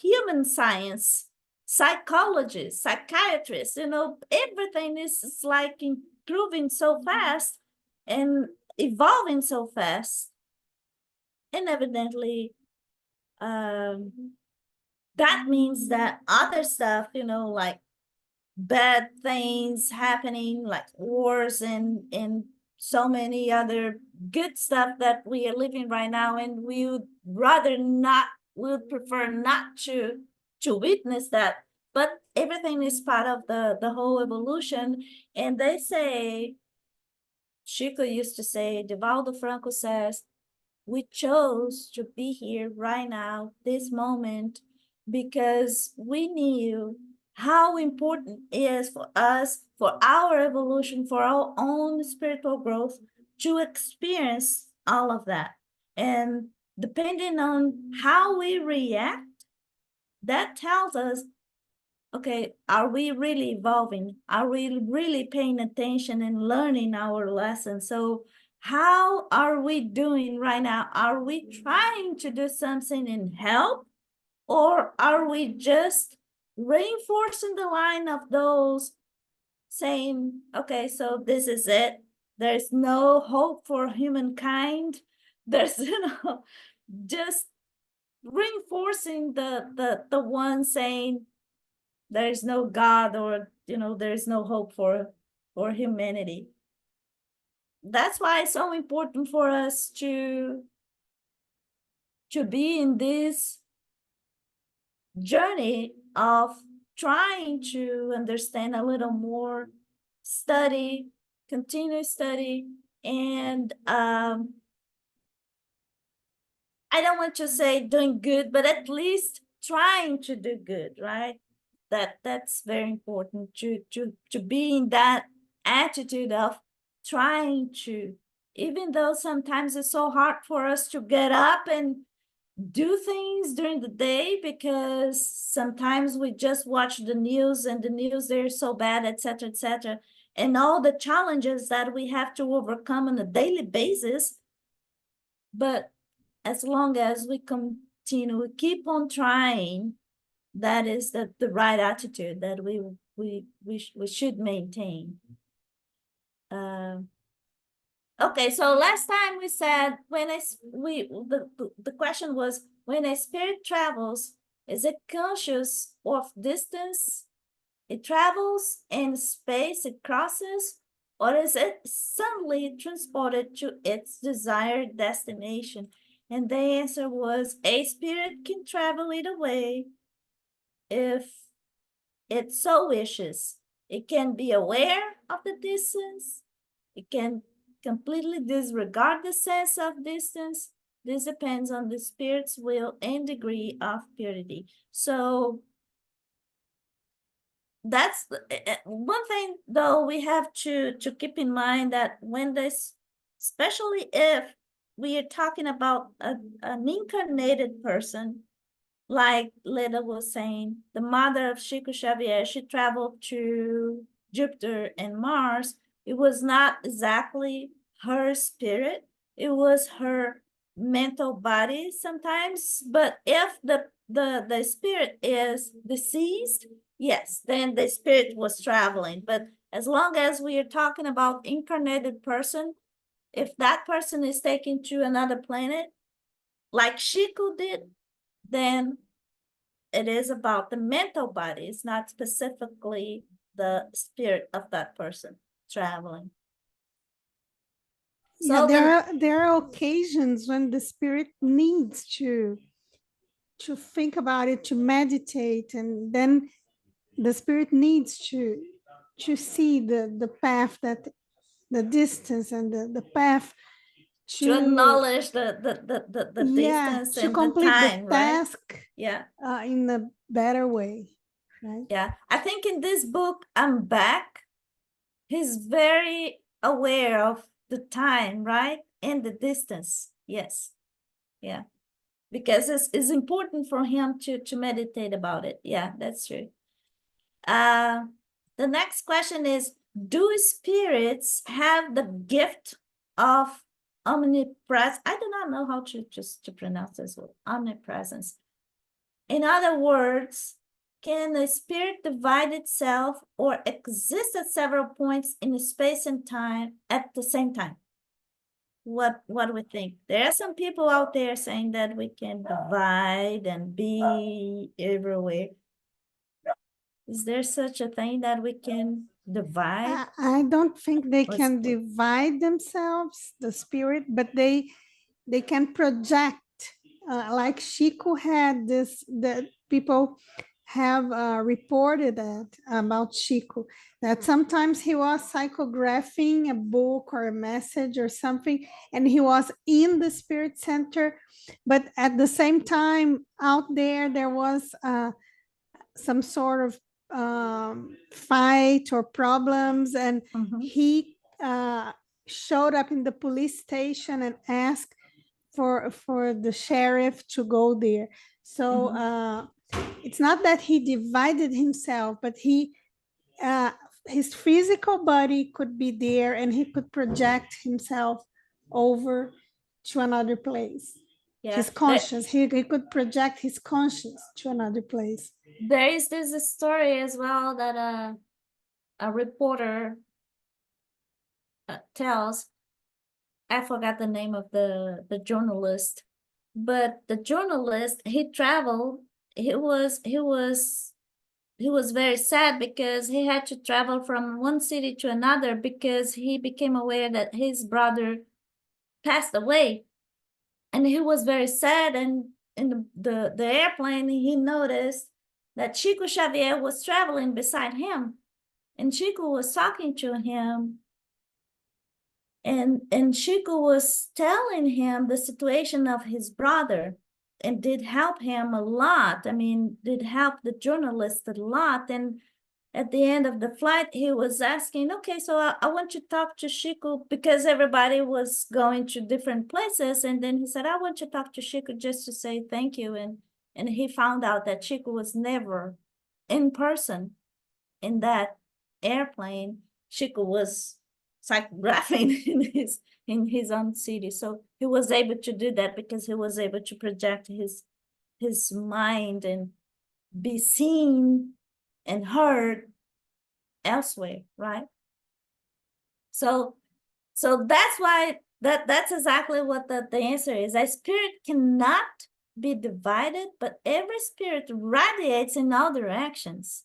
human science, psychologists, psychiatrists, you know, everything is like improving so fast and evolving so fast. And evidently, that means that other stuff, you know, like bad things happening, like wars and so many other good stuff that we are living right now, and we would rather not, we would prefer not to witness that. But everything is part of the whole evolution. And they say, Chico used to say, Divaldo Franco says, we chose to be here right now, this moment, because we knew how important it is for us, for our evolution, for our own spiritual growth, to experience all of that. And depending on how we react, that tells us, okay, are we really evolving? Are we really paying attention and learning our lessons? So how are we doing right now? Are we trying to do something and help? Or are we just reinforcing the line of those saying, okay, so this is it. There's no hope for humankind. There's, you know, just reinforcing the one saying, there's no God, or, you know, there's no hope for humanity. That's why it's so important for us to be in this journey of trying to understand a little more, study, continue study, and I don't want to say doing good, but at least trying to do good, right? That's very important, to be in that attitude of trying to, even though sometimes it's so hard for us to get up and do things during the day, because sometimes we just watch the news, and the news, they're so bad, etc., etc., and all the challenges that we have to overcome on a daily basis. But as long as we continue, we keep on trying, that is the right attitude that we should maintain. Okay, so last time we said, when the question was, when a spirit travels, is it conscious of distance it travels and space it crosses, or is it suddenly transported to its desired destination? And the answer was, a spirit can travel either way if it so wishes. It can be aware of the distance. It can completely disregard the sense of distance. This depends on the spirit's will and degree of purity. So that's one thing, though, we have to keep in mind, that when this, especially if we are talking about an incarnated person, like Leda was saying, the mother of Chico Xavier, she traveled to Jupiter and Mars. It was not exactly her spirit, it was her mental body sometimes. But if the spirit is deceased, yes, then the spirit was traveling. But as long as we are talking about incarnated person, if that person is taken to another planet, like Chico did, then it is about the mental body. It's not specifically the spirit of that person traveling. Yeah, So there are occasions when the spirit needs to think about it, to meditate, and then the spirit needs to see the path, that the distance and the path to acknowledge the yeah, distance to and the complete time, the right? task Yeah. in a better way, right? Yeah. I think in this book, I'm Back, he's very aware of the time, right? And the distance. Yes. Yeah. Because it's important for him to meditate about it. Yeah, that's true. The next question is, do spirits have the gift of omnipresence? I do not know how to pronounce this word, omnipresence. In other words, can a spirit divide itself or exist at several points in space and time at the same time? What do we think? There are some people out there saying that we can divide and be everywhere. Is there such a thing that we can divide? I don't think they Or can split? divide themselves, the spirit, but they can project. Like Chico had this, that people have reported that about Chico, that sometimes he was psychographing a book or a message or something, and he was in the spirit center, but at the same time out there was some sort of fight or problems, and he showed up in the police station and asked for the sheriff to go there. So it's not that he divided himself, but he his physical body could be there, and he could project himself over to another place. Yeah, his conscience, he could project his conscience to another place. there is this story as well that a reporter tells. I forgot the name of the journalist, but the journalist, he traveled. He was very sad because he had to travel from one city to another because he became aware that his brother passed away, and he was very sad. And in the airplane, he noticed that Chico Xavier was traveling beside him, and Chico was talking to him, and Chico was telling him the situation of his brother, and did help him a lot. I mean, did help the journalist a lot. And at the end of the flight, he was asking, okay, so I want to talk to Chico, because everybody was going to different places. And then he said, I want to talk to Chico just to say thank you. And he found out that Chico was never in person in that airplane. Chico was psychographing in his own city. So he was able to do that because he was able to project his mind and be seen and heard elsewhere, right? So that's why that's exactly what the answer is. A spirit cannot be divided, but every spirit radiates in all directions.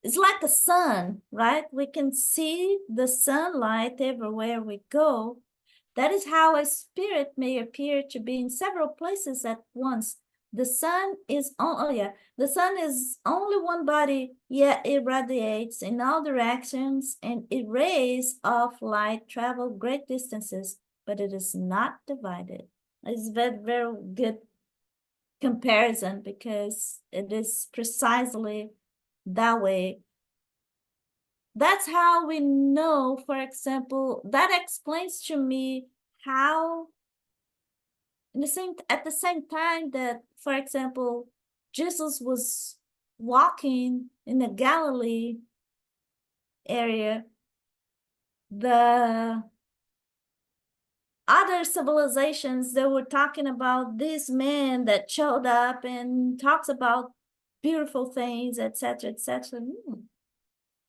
It's like the sun, right? We can see the sunlight everywhere we go. That is how a spirit may appear to be in several places at once. The sun is the sun is only one body, yet it radiates in all directions, and its rays of light travel great distances, but it is not divided. It's very, very good comparison, because it is precisely that way. That's how we know, for example, that explains to me how at the same time that, for example, Jesus was walking in the Galilee area, the other civilizations, they were talking about this man that showed up and talks about beautiful things, etc., etc.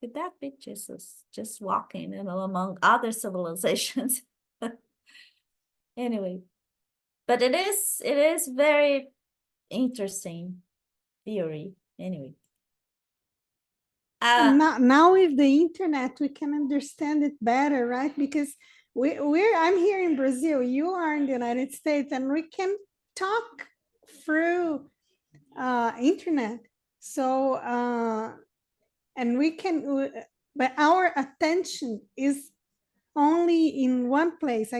Could that be Jesus just walking, among other civilizations? Anyway, but it is very interesting theory. Anyway. Now with the internet, we can understand it better, right? Because I'm here in Brazil, you are in the United States, and we can talk through internet. So, and we can, but our attention is only in one place.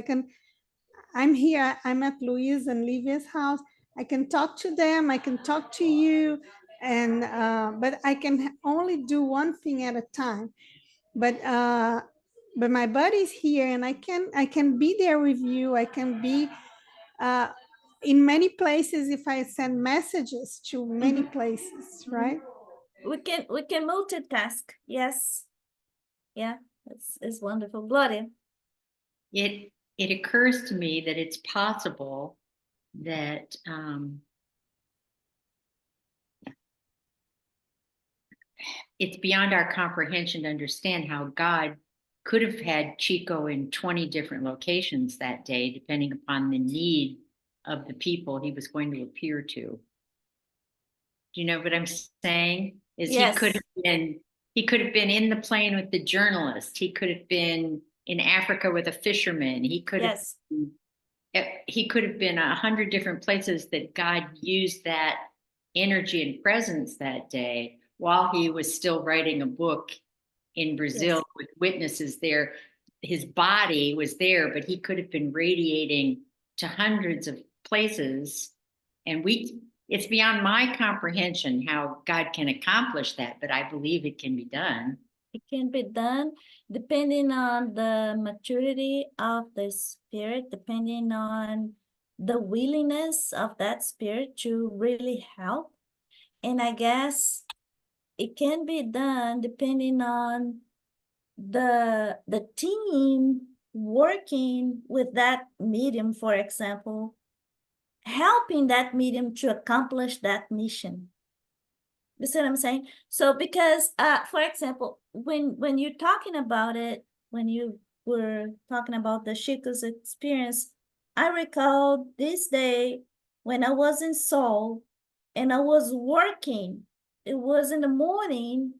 I'm here, I'm at Luis and Livia's house. I can talk to them, I can talk to you, and but I can only do one thing at a time. But my body's here, and I can be there with you. I can be in many places if I send messages to many places, right? We can multitask. Yes. Yeah, it's wonderful. Gloria. It occurs to me that it's possible that it's beyond our comprehension to understand how God could have had Chico in 20 different locations that day, depending upon the need of the people he was going to appear to. Do you know what I'm saying? Yes. He could have been in the plane with the journalist. He could have been in Africa with a fisherman. He could have been 100 different places that God used that energy and presence that day while he was still writing a book in Brazil with witnesses there. His body was there, but he could have been radiating to hundreds of places. And it's beyond my comprehension how God can accomplish that, but I believe it can be done. It can be done depending on the maturity of the spirit, depending on the willingness of that spirit to really help. And I guess it can be done depending on the team working with that medium, for example, helping that medium to accomplish that mission. You see what I'm saying? So because, for example, when you're talking about it, when you were talking about the Chico's experience, I recall this day when I was in Seoul and I was working. It was in the morning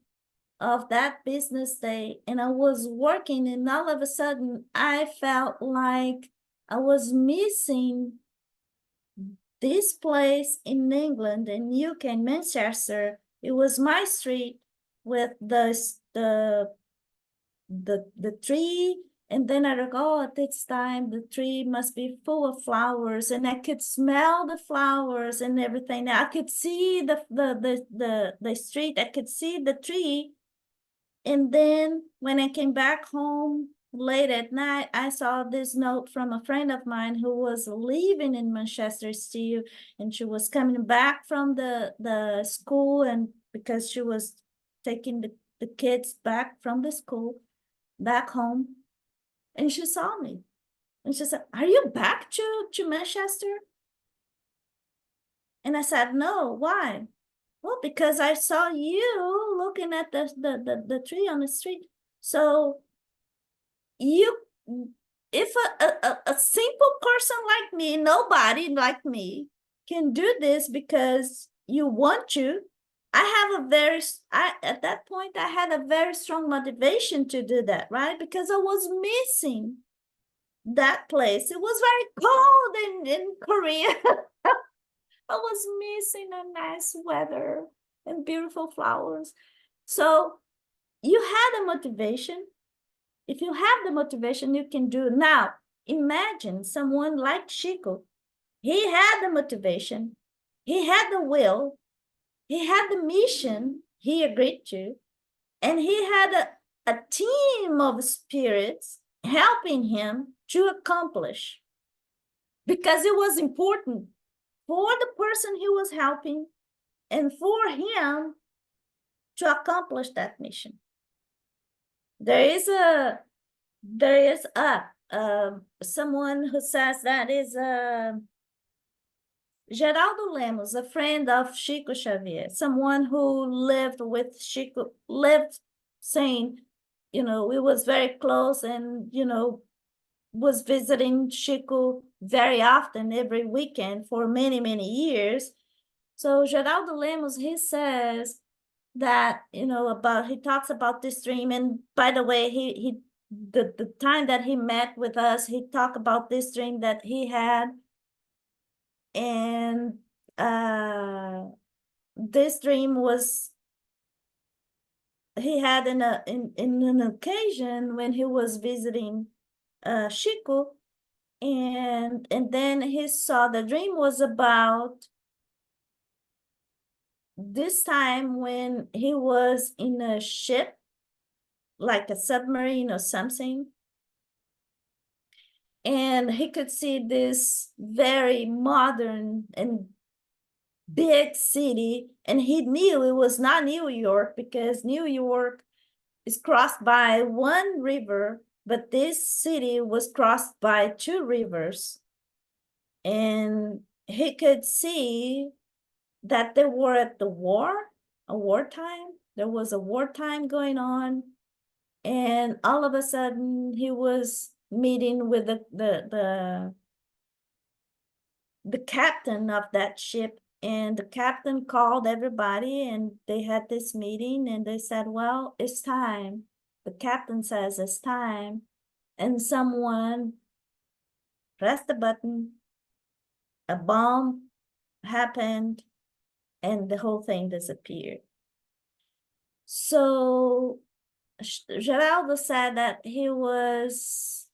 of that business day, and I was working, and all of a sudden I felt like I was missing this place in England, in UK, in Manchester. It was my street with the tree, and then I recall at this time the tree must be full of flowers, and I could smell the flowers and everything. I could see the street, I could see the tree. And then when I came back home late at night, I saw this note from a friend of mine who was living in Manchester still, and she was coming back from the school, and because she was taking the kids back from the school back home, and she saw me, and she said, "Are you back to Manchester?" And I said, "No, why?" "Well, because I saw you looking at the tree on the street." So if a simple person like me, nobody like me, can do this because you want to, at that point, I had a very strong motivation to do that, right? Because I was missing that place. It was very cold in Korea. I was missing a nice weather and beautiful flowers. So you had a motivation. If you have the motivation, you can do. Now, imagine someone like Chico. He had the motivation. He had the will. He had the mission he agreed to. And he had a team of spirits helping him to accomplish. Because it was important for the person he was helping and for him to accomplish that mission. There is someone who says that is Geraldo Lemos, a friend of Chico Xavier, someone who lived with Chico, saying, we was very close, and, was visiting Chico very often, every weekend for many, many years. So Geraldo Lemos, he says that, you know, about, he talks about this dream. And by the way, the time that he met with us, he talked about this dream that he had. And this dream was, he had in an occasion when he was visiting Chico, and then he saw, the dream was about this time when he was in a ship, like a submarine or something, and he could see this very modern and big city, and he knew it was not New York, because New York is crossed by one river, but this city was crossed by two rivers. And he could see that they were at the war, a wartime. There was a wartime going on. And all of a sudden he was meeting with the captain of that ship, and the captain called everybody, and they had this meeting, and they said, well, it's time. The captain says it's time, and someone pressed the button, a bomb happened, and the whole thing disappeared. So Geraldo said that he was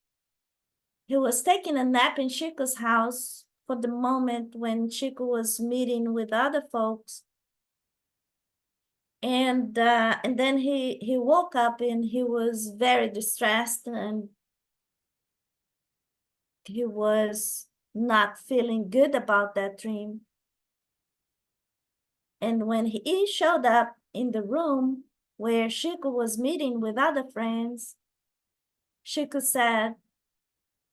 taking a nap in Chico's house for the moment when Chico was meeting with other folks. And then he woke up, and he was very distressed, and he was not feeling good about that dream. And when he showed up in the room where Chico was meeting with other friends, Chico said,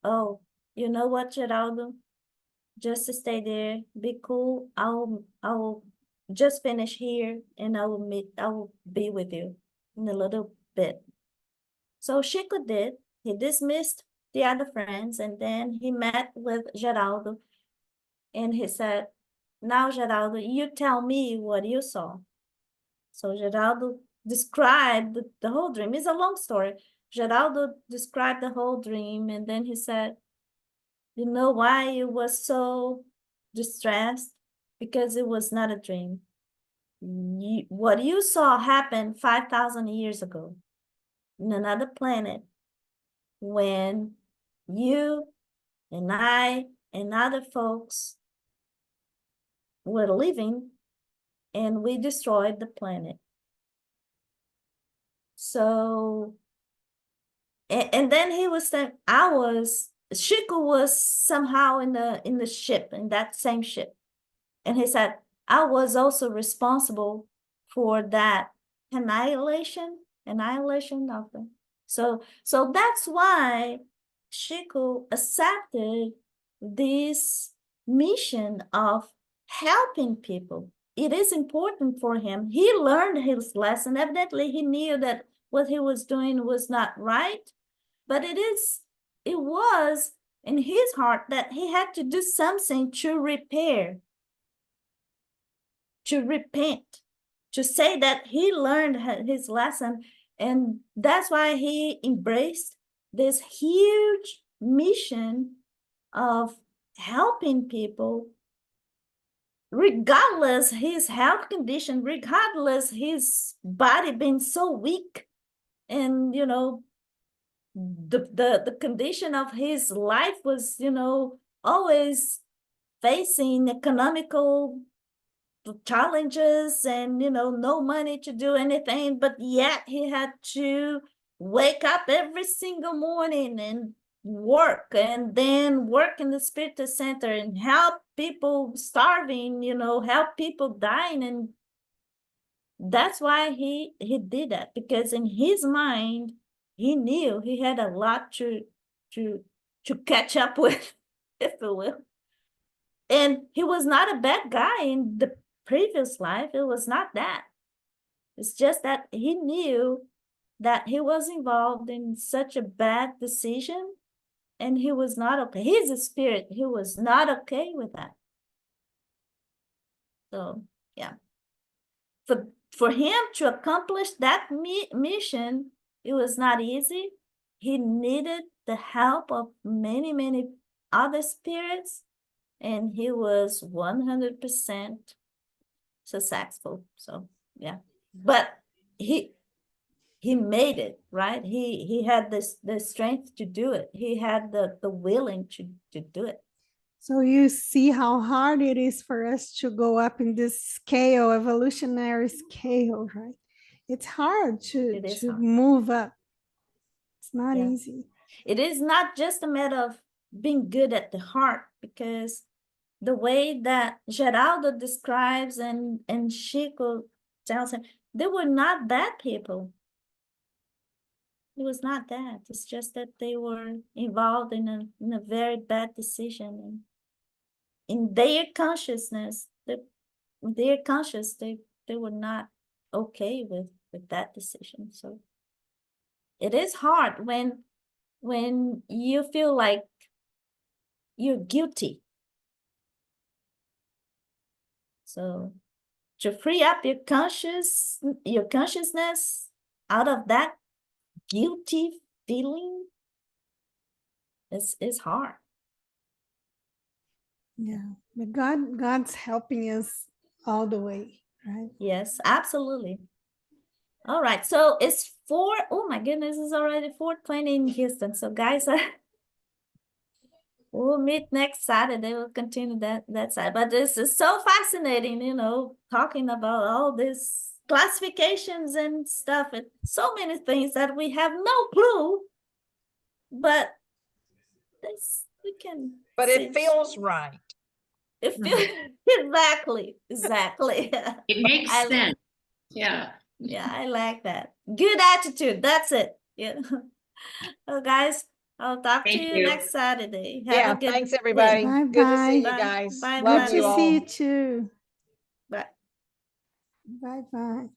oh, you know what, Geraldo? Just stay there, be cool. I will just finish here, and I will be with you in a little bit. So Chico did. He dismissed the other friends, and then he met with Geraldo, and he said, now, Geraldo, you tell me what you saw. So Geraldo described the whole dream. It's a long story. Geraldo described the whole dream, and then he said, you know why you was so distressed? Because it was not a dream. What you saw happened 5,000 years ago in another planet, when you and I and other folks were living, and we destroyed the planet. So, and then he was saying, Chico was somehow in the ship, in that same ship. And he said, I was also responsible for that annihilation of them. So that's why Chico accepted this mission of helping people. It is important for him. He learned his lesson. Evidently, he knew that what he was doing was not right, but it was in his heart that he had to do something to repair, to repent, to say that he learned his lesson. And that's why he embraced this huge mission of helping people, regardless his health condition, regardless his body being so weak, and the condition of his life was, always facing economical challenges, and no money to do anything, but yet he had to wake up every single morning and work, and then work in the Spirit Center and help people starving, help people dying. And that's why he did that, because in his mind he knew he had a lot to catch up with, if you will. And he was not a bad guy in the previous life. It was not that. It's just that he knew that he was involved in such a bad decision, and he was not okay. His spirit, he was not okay with that. So Yeah. For him to accomplish that mission, it was not easy. He needed the help of many, many other spirits, and he was 100% successful. So yeah, but he made it, right? He had the strength to do it. He had the willing to do it. So you see how hard it is for us to go up in this scale, evolutionary scale, right? It's hard to hard. move up. It's not easy. It is not just a matter of being good at the heart, because the way that Geraldo describes and Chico tells him, they were not bad people. It was not that. It's just that they were involved in a very bad decision. And in their consciousness, they were not okay with that decision. So it is hard when you feel like you're guilty. So to free up your consciousness out of that guilty feeling is hard. Yeah, but God's helping us all the way, right? Yes, absolutely. All right, so it's 4. Oh my goodness, it's already 4:20 in Houston. So guys, we'll meet next Saturday. We'll continue that side. But this is so fascinating, you know, talking about all these classifications and stuff, and so many things that we have no clue. But this we can. But it feels right. It feels exactly. It makes sense. Yeah. Yeah, I like that. Good attitude. That's it. Yeah. Well, guys, I'll talk to you next Saturday. Have a good thanks everybody. day. Bye, Good to see bye. you guys. Bye, Love Good you to all. see you too. Bye. Bye bye.